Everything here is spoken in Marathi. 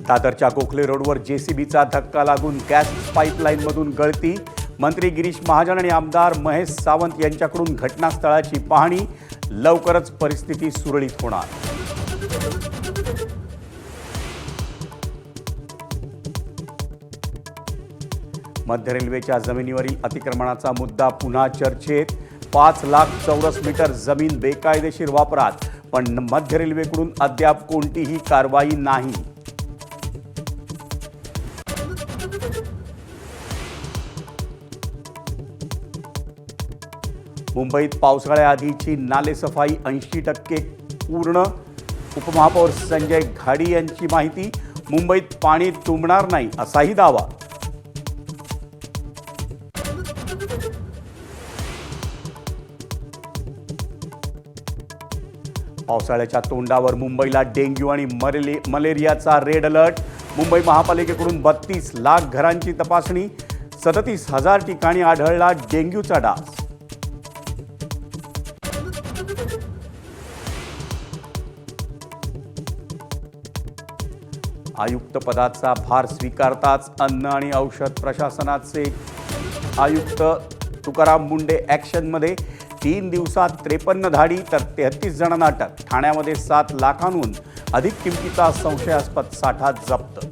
दादरच्या गोखले रोडवर जेसीबीचा धक्का लागून गॅस पाईपलाईनमधून गळती। मंत्री गिरीश महाजन आणि आमदार महेश सावंत यांच्याकडून घटनास्थळाची पाहणी। लवकरच परिस्थिती सुरळीत होणार। मध्य रेल्वेच्या जमिनीवरील अतिक्रमणाचा मुद्दा पुन्हा चर्चेत। 5 लाख चौरस मीटर जमीन बेकायदेशीर वापरात, पण मध्य रेल्वेकडून अद्याप कोणतीही कारवाई नाही। मुंबईत पावसाळ्याआधीची नालेसफाई 80% पूर्ण। उपमहापौर संजय घाडी यांची माहिती। मुंबईत पाणी तुंबणार नाही असाही दावा। पावसाळ्याच्या तोंडावर मुंबईला डेंग्यू आणि मलेरियाचा रेड अलर्ट। मुंबई महापालिकेकडून 32 लाख घरांची तपासणी। 37,000 ठिकाणी आढळला डेंग्यूचा डास। आयुक्त पदाचा भार स्वीकारताच अन्न आणि औषध प्रशासनाचे आयुक्त तुकाराम मुंडे ॲक्शनमध्ये। 3 दिवसात 53 धाडी तर 33 जणांना अटक। ठाण्यामध्ये 7 लाखांहून अधिक किमतीचा संशयास्पद साठा जप्त।